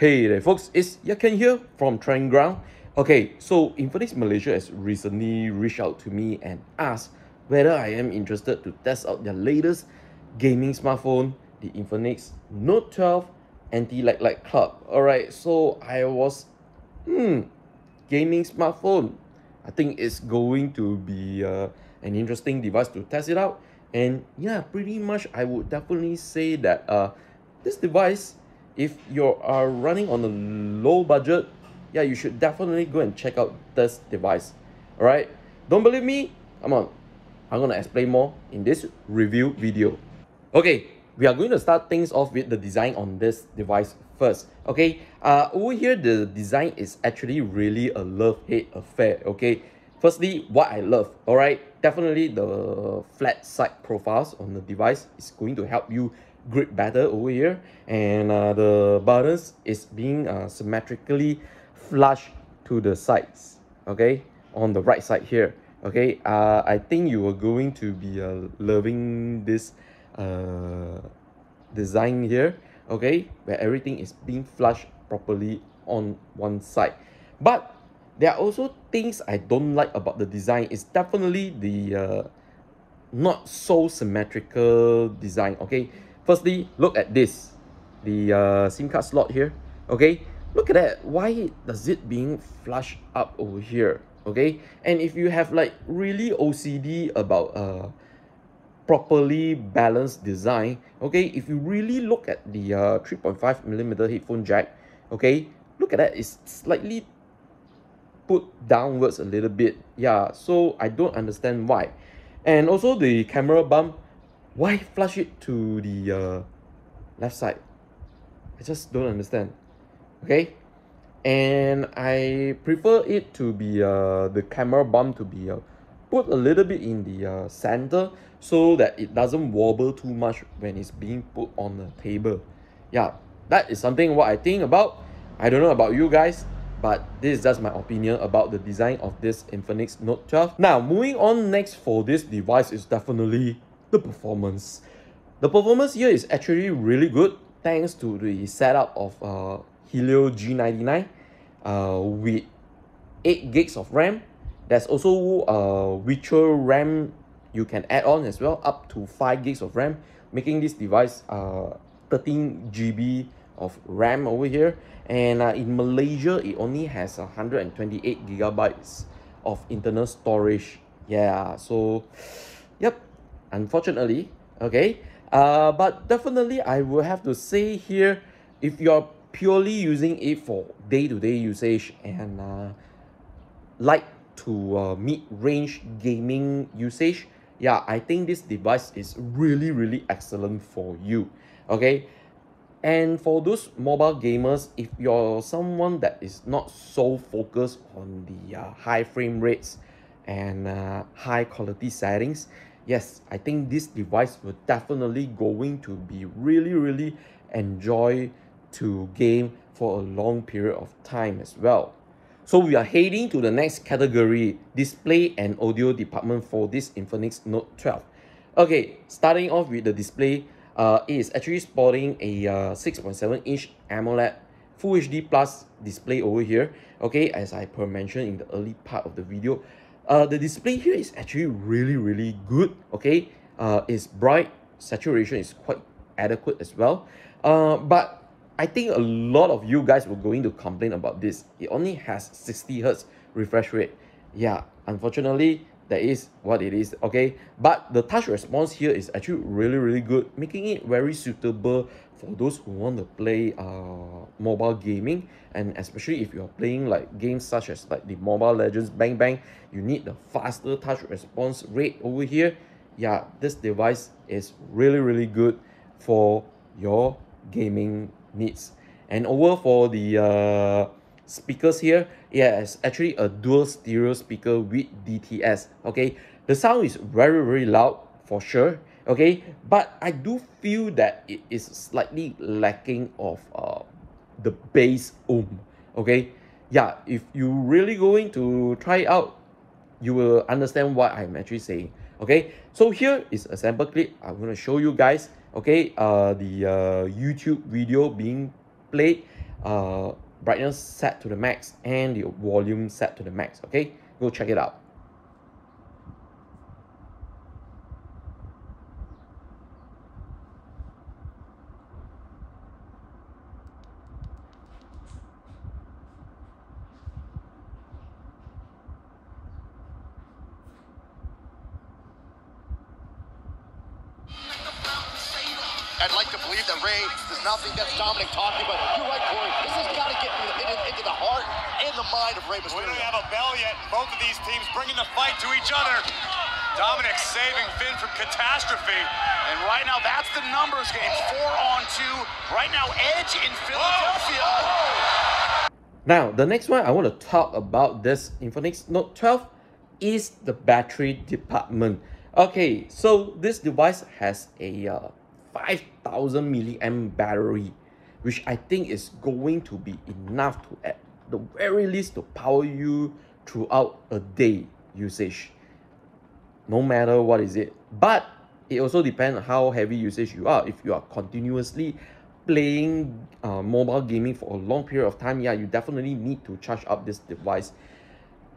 Hey there folks, it's Yaken here from Trend Ground. Okay, so Infinix Malaysia has recently reached out to me and asked whether I am interested to test out their latest gaming smartphone, the Infinix Note 12 Anti-Lag Light Club. Alright, so I was, gaming smartphone. I think it's going to be an interesting device to test it out. And yeah, pretty much I would definitely say that this device, if you are running on a low budget, yeah, you should definitely go and check out this device. All right, don't believe me? Come on, I'm gonna explain more in this review video. Okay, we are going to start things off with the design on this device first. Okay, over here the design is actually really a love-hate affair. Okay, firstly, what I love, all right, definitely the flat side profiles on the device is going to help you grip better over here, and the buttons is being symmetrically flush to the sides, okay, on the right side here. Okay, I think you are going to be loving this design here, okay, where everything is being flushed properly on one side. But there are also things I don't like about the design. It's definitely the not so symmetrical design. Okay, firstly, look at this, the SIM card slot here. Okay, look at that. Why does it being flushed up over here? Okay, and if you have like really OCD about properly balanced design, okay, if you really look at the 3.5mm headphone jack, okay, look at that, it's slightly put downwards a little bit. Yeah, so I don't understand why. And also the camera bump, why flush it to the left side? I just don't understand. Okay, and I prefer it to be the camera bump to be put a little bit in the center, so that it doesn't wobble too much when it's being put on the table. Yeah, that is something what I think about. I don't know about you guys, but this is just my opinion about the design of this Infinix Note 12. Now, moving on, next for this device is definitely the performance. The performance here is actually really good thanks to the setup of Helio G99 with 8 gigs of RAM. There's also virtual RAM you can add on as well, up to 5 gigs of RAM, making this device 13 GB of RAM over here. And in Malaysia, it only has 128 gigabytes of internal storage. Yeah, so yep, unfortunately, okay. But definitely I will have to say here, if you're purely using it for day-to-day usage and like to mid-range gaming usage, yeah, I think this device is really excellent for you. Okay, and for those mobile gamers, if you're someone that is not so focused on the high frame rates and high quality settings, yes, I think this device will definitely going to be really enjoy to game for a long period of time as well. So we are heading to the next category, display and audio department for this Infinix Note 12. Okay, starting off with the display, it is actually sporting a 6.7-inch AMOLED Full HD Plus display over here. Okay, as I mentioned in the early part of the video, the display here is actually really good. Okay, it's bright, saturation is quite adequate as well. But I think a lot of you guys were going to complain about this. It only has 60 Hz refresh rate. Yeah, unfortunately, that is what it is, okay? But the touch response here is actually really good, making it very suitable for those who want to play mobile gaming, and especially if you're playing like games such as like the Mobile Legends Bang Bang, you need the faster touch response rate over here. Yeah, this device is really good for your gaming needs. And over for the speakers here, yeah, it's actually a dual stereo speaker with DTS. Okay, the sound is very loud for sure. Okay, but I do feel that it is slightly lacking of the bass okay, yeah, if you really going to try it out, you will understand what I'm actually saying. Okay, so here is a sample clip. I'm going to show you guys, okay, the YouTube video being played brightness set to the max and the volume set to the max. Okay, go check it out. I'd like to believe that Ray does not think that's Dominic talking, but you're right, Corey. This has got to get into the heart and the mind of Rey Mysterio. We don't have a bell yet, and both of these teams bringing the fight to each other. Dominic saving Finn from catastrophe, and right now that's the numbers game, 4-on-2. Right now, Edge in Philadelphia. Now, the next one I want to talk about this Infinix Note 12 is the battery department. Okay, so this device has a 5,000 milliamp battery, which I think is going to be enough to, at the very least, to power you throughout a day usage, no matter what is it. But it also depends on how heavy usage you are. If you are continuously playing mobile gaming for a long period of time, yeah, you definitely need to charge up this device.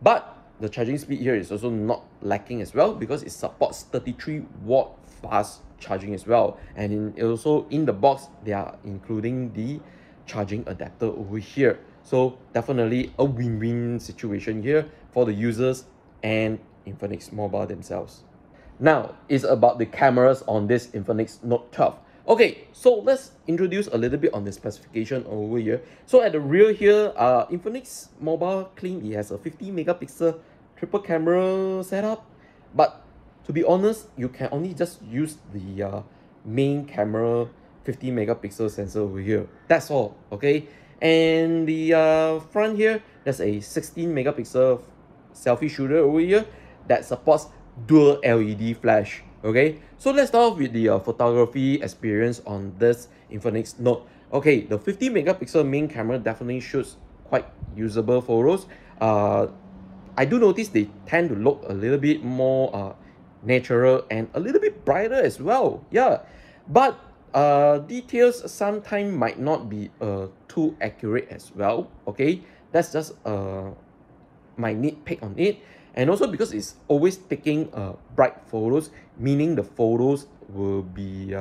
But the charging speed here is also not lacking as well, because it supports 33-watt fast charging as well. And also in the box, they are including the charging adapter over here. So definitely a win-win situation here for the users and Infinix Mobile themselves. Now, it's about the cameras on this Infinix Note 12. Okay, so let's introduce a little bit on the specification over here. So at the rear here, Infinix Mobile claim it has a 50 megapixel triple camera setup, but to be honest, you can only just use the main camera 50 megapixel sensor over here. That's all, okay? And the front here, there's a 16 megapixel selfie shooter over here that supports dual LED flash. Okay, so let's start off with the photography experience on this Infinix Note. Okay, the 50 megapixel main camera definitely shoots quite usable photos. I do notice they tend to look a little bit more natural and a little bit brighter as well. Yeah, but details sometimes might not be too accurate as well. Okay, that's just my nitpick on it. And also because it's always taking bright photos, meaning the photos will be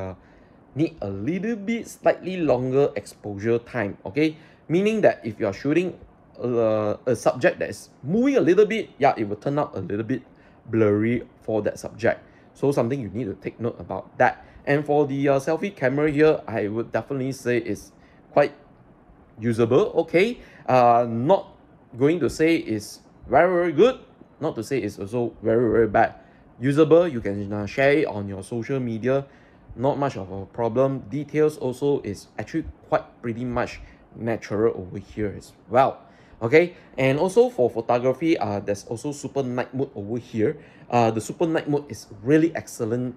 need a little bit slightly longer exposure time. Okay, meaning that if you are shooting a subject that is moving a little bit, yeah, it will turn out a little bit blurry for that subject. So something you need to take note about that. And for the selfie camera here, I would definitely say it's quite usable. Okay, not going to say it's very good, not to say it's also very bad. Usable, you can share it on your social media, not much of a problem. Details also is actually quite pretty much natural over here as well. Okay, and also for photography, there's also super night mode over here. The super night mode is really excellent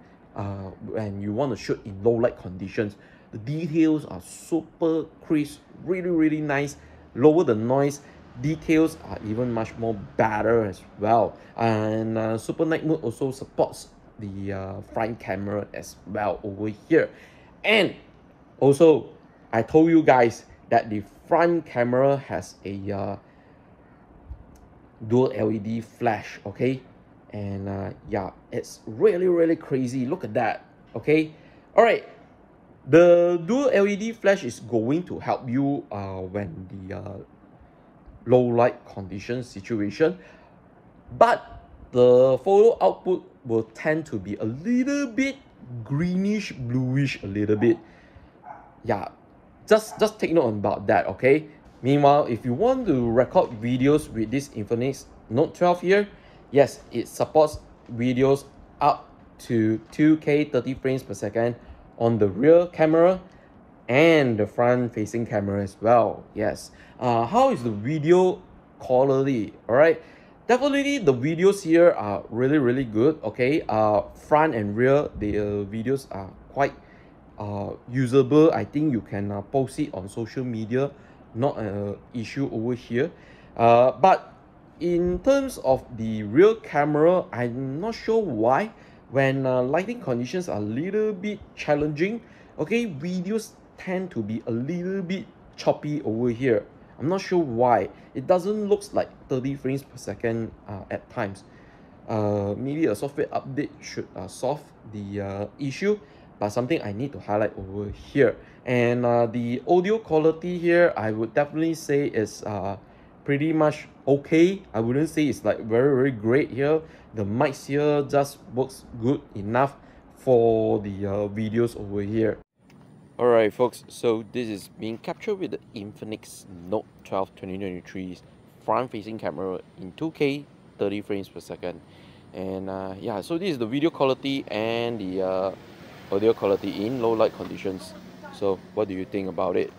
when you want to shoot in low light conditions. The details are super crisp, really nice. Lower the noise, details are even much more better as well. And super night mode also supports the front camera as well over here. And also, I told you guys that the front camera has a dual LED flash. Okay, and yeah, it's really crazy. Look at that. Okay, all right. The dual LED flash is going to help you when the low light condition situation, but the photo output will tend to be a little bit greenish bluish a little bit. Yeah, just take note about that. Okay, meanwhile, if you want to record videos with this Infinix Note 12 here, yes, it supports videos up to 2K 30 frames per second on the rear camera and the front facing camera as well. Yes. How is the video quality? All right, definitely the videos here are really good. Okay, front and rear, the videos are quite usable. I think you can post it on social media, not an issue over here. But in terms of the rear camera, I'm not sure why when lighting conditions are a little bit challenging, okay, videos tend to be a little bit choppy over here. I'm not sure why. It doesn't look like 30 frames per second at times. Maybe a software update should solve the issue, but something I need to highlight over here. And the audio quality here, I would definitely say is pretty much okay. I wouldn't say it's like very great here. The mics here just works good enough for the videos over here. Alright folks, so this is being captured with the Infinix Note 12 2023 front-facing camera in 2K 30 frames per second. And yeah, so this is the video quality and the audio quality in low light conditions. So what do you think about it?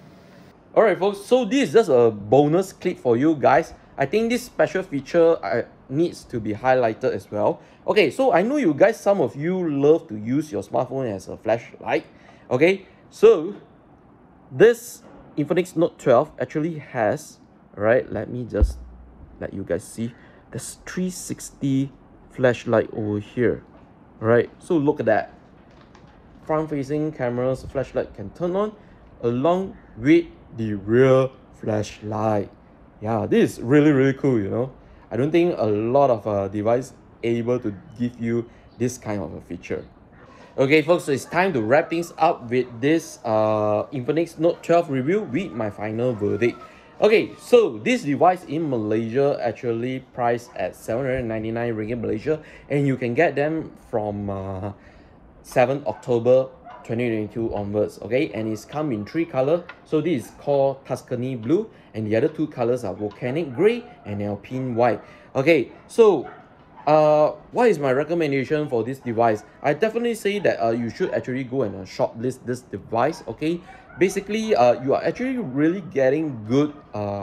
Alright folks, so this is just a bonus clip for you guys. I think this special feature needs to be highlighted as well. Okay, so I know you guys, some of you love to use your smartphone as a flashlight. Okay, so this Infinix Note 12 actually has, right, let me just let you guys see, there's 360 flashlight over here, right? So look at that, front facing cameras flashlight can turn on along with the rear flashlight. Yeah, this is really cool, you know. I don't think a lot of device able to give you this kind of a feature. Okay folks, so it's time to wrap things up with this Infinix Note 12 review with my final verdict. Okay, so this device in Malaysia actually priced at 799 ringgit Malaysia, and you can get them from 7 October 2022 onwards. Okay, and it's come in 3 colors. So this is called Tuscany Blue, and the other 2 colors are Volcanic Grey and Alpine White. Okay, so what is my recommendation for this device? I definitely say that you should actually go and shortlist this device. Okay, basically you are actually really getting good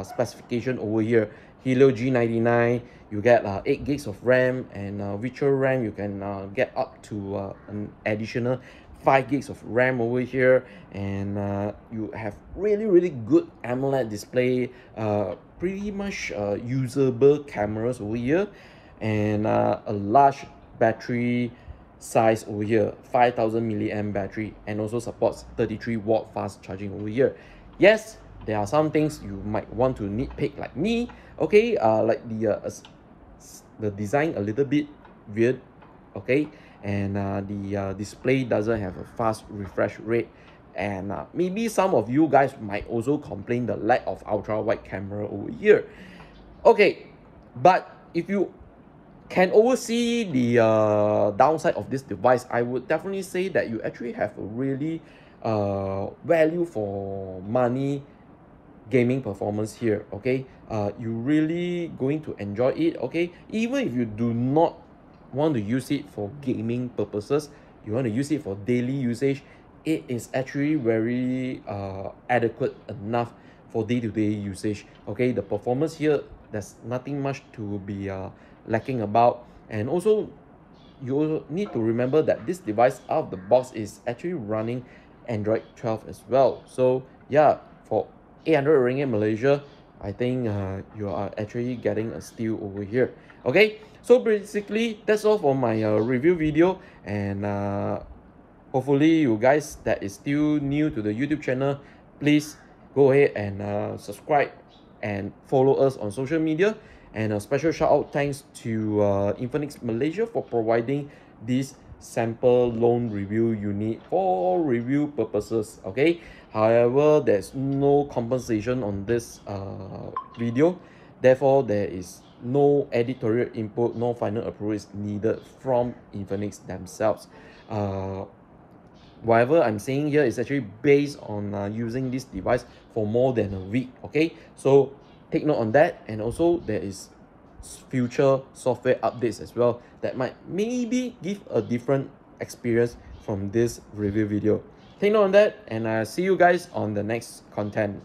specification over here. Helio G99, you get 8 gigs of RAM, and virtual RAM you can get up to an additional 5 gigs of RAM over here, and you have really good AMOLED display, pretty much usable cameras over here, and a large battery size over here, 5000 milliamp battery, and also supports 33-watt fast charging over here. Yes, there are some things you might want to nitpick like me. Okay, like the design a little bit weird. Okay, and the display doesn't have a fast refresh rate, and maybe some of you guys might also complain the lack of ultra wide camera over here. Okay, but if you can oversee the downside of this device, I would definitely say that you actually have a really value for money gaming performance here. Okay, you really going to enjoy it. Okay, even if you do not want to use it for gaming purposes, you want to use it for daily usage, it is actually very adequate enough for day-to-day usage. Okay, the performance here, there's nothing much to be lacking about. And also you also need to remember that this device out of the box is actually running Android 12 as well. So yeah, for 800 ringgit Malaysia, I think you are actually getting a steal over here. Okay, so basically that's all for my review video, and hopefully you guys that is still new to the YouTube channel, please go ahead and subscribe and follow us on social media. And a special shout out thanks to Infinix Malaysia for providing this sample loan review unit for review purposes. Okay, however, there's no compensation on this video, therefore there is no editorial input, no final approval is needed from Infinix themselves. Whatever I'm saying here is actually based on using this device for more than a week. Okay, so take note on that. And also there is future software updates as well that might maybe give a different experience from this review video. Take note on that, and I'll see you guys on the next content.